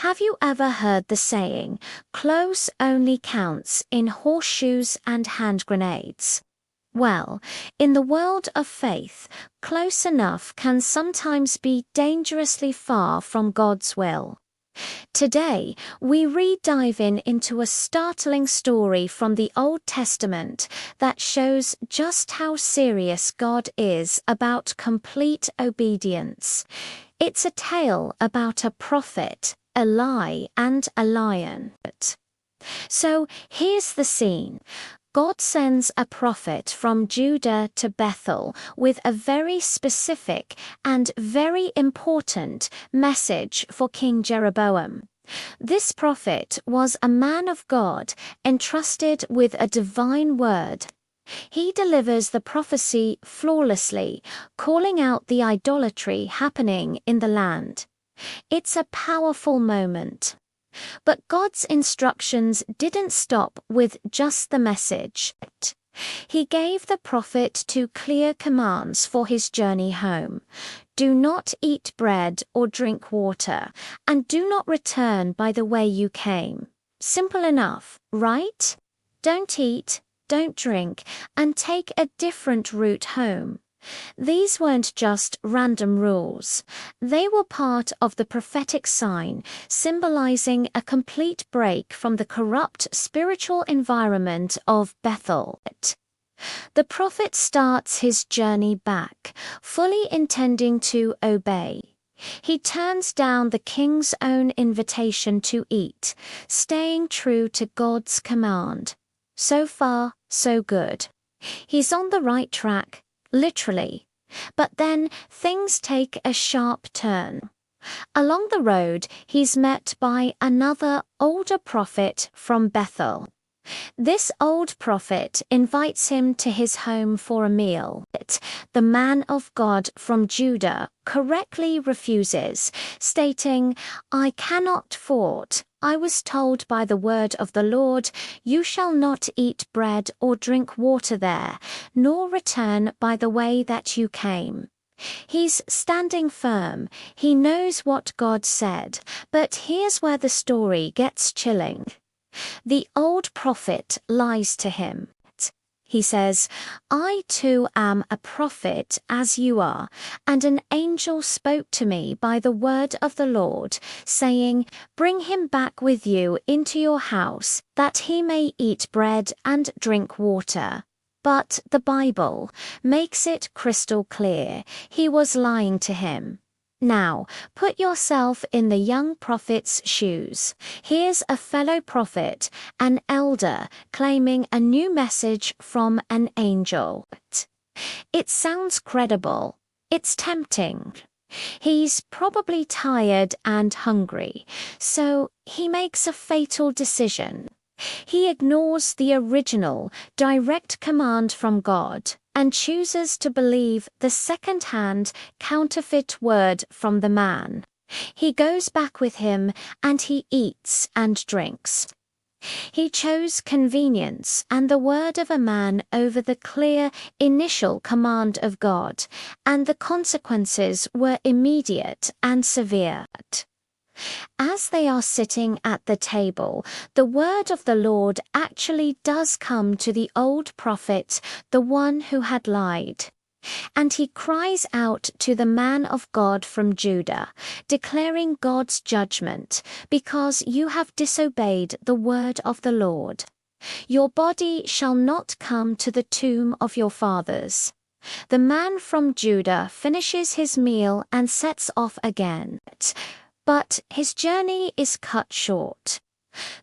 Have you ever heard the saying, close only counts in horseshoes and hand grenades? Well, in the world of faith, close enough can sometimes be dangerously far from God's will. Today, we dive into a startling story from the Old Testament that shows just how serious God is about complete obedience. It's a tale about a prophet, a lie, and a lion. So here's the scene. God sends a prophet from Judah to Bethel with a very specific and very important message for King Jeroboam. This prophet was a man of God entrusted with a divine word. He delivers the prophecy flawlessly, calling out the idolatry happening in the land. It's a powerful moment. But God's instructions didn't stop with just the message. He gave the prophet two clear commands for his journey home. Do not eat bread or drink water, and do not return by the way you came. Simple enough, right? Don't eat, don't drink, and take a different route home. These weren't just random rules. They were part of the prophetic sign, symbolizing a complete break from the corrupt spiritual environment of Bethel. The prophet starts his journey back, fully intending to obey. He turns down the king's own invitation to eat, staying true to God's command. So far, so good. He's on the right track. Literally. But then things take a sharp turn. Along the road, he's met by another older prophet from Bethel. This old prophet invites him to his home for a meal. The man of God from Judah correctly refuses, stating, I cannot fort. I was told by the word of the Lord, you shall not eat bread or drink water there, nor return by the way that you came. He's standing firm. He knows what God said. But here's where the story gets chilling. The old prophet lies to him. He says, I too am a prophet as you are, and an angel spoke to me by the word of the Lord, saying, bring him back with you into your house, that he may eat bread and drink water. But the Bible makes it crystal clear he was lying to him. Now, put yourself in the young prophet's shoes. Here's a fellow prophet, an elder, claiming a new message from an angel. It sounds credible. It's tempting. He's probably tired and hungry, so he makes a fatal decision. He ignores the original, direct command from God and chooses to believe the second-hand, counterfeit word from the man. He goes back with him and he eats and drinks. He chose convenience and the word of a man over the clear, initial command of God, and the consequences were immediate and severe. As they are sitting at the table, the word of the Lord actually does come to the old prophet, the one who had lied. And he cries out to the man of God from Judah, declaring God's judgment, because you have disobeyed the word of the Lord. Your body shall not come to the tomb of your fathers. The man from Judah finishes his meal and sets off again. But his journey is cut short.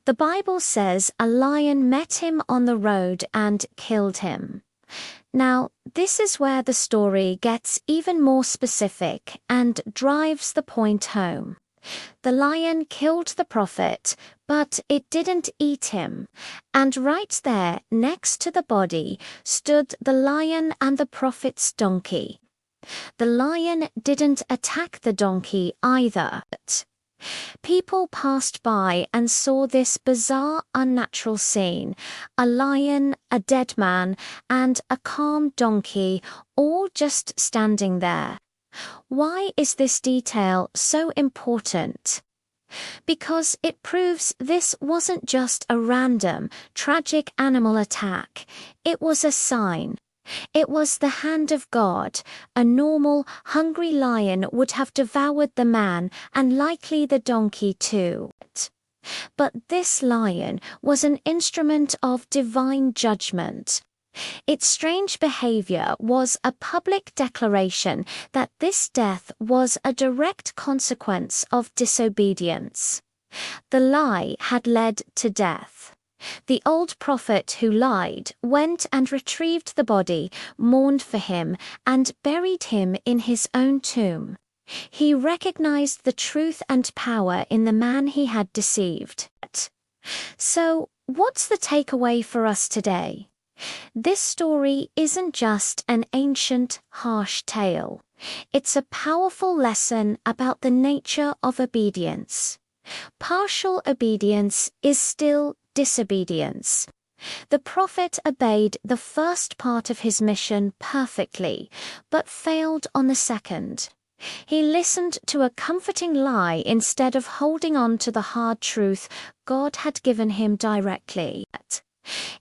The Bible says a lion met him on the road and killed him. Now, this is where the story gets even more specific and drives the point home. The lion killed the prophet, but it didn't eat him. And right there, next to the body, stood the lion and the prophet's donkey. The lion didn't attack the donkey either. People passed by and saw this bizarre, unnatural scene. A lion, a dead man, and a calm donkey, all just standing there. Why is this detail so important? Because it proves this wasn't just a random, tragic animal attack. It was a sign. It was the hand of God. A normal, hungry lion would have devoured the man and likely the donkey too. But this lion was an instrument of divine judgment. Its strange behavior was a public declaration that this death was a direct consequence of disobedience. The lie had led to death. The old prophet who lied went and retrieved the body, mourned for him, and buried him in his own tomb. He recognized the truth and power in the man he had deceived. So, what's the takeaway for us today? This story isn't just an ancient, harsh tale. It's a powerful lesson about the nature of obedience. Partial obedience is still disobedience. The prophet obeyed the first part of his mission perfectly, but failed on the second. He listened to a comforting lie instead of holding on to the hard truth God had given him directly.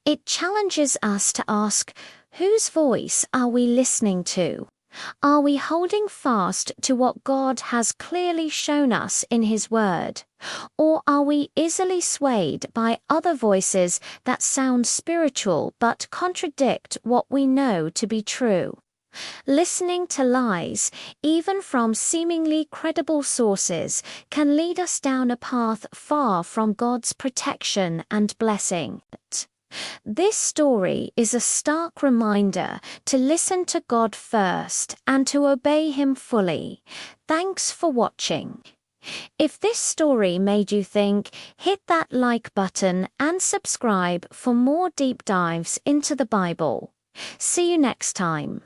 It challenges us to ask, whose voice are we listening to? Are we holding fast to what God has clearly shown us in His Word? Or are we easily swayed by other voices that sound spiritual but contradict what we know to be true? Listening to lies, even from seemingly credible sources, can lead us down a path far from God's protection and blessing. This story is a stark reminder to listen to God first and to obey Him fully. Thanks for watching. If this story made you think, hit that like button and subscribe for more deep dives into the Bible. See you next time.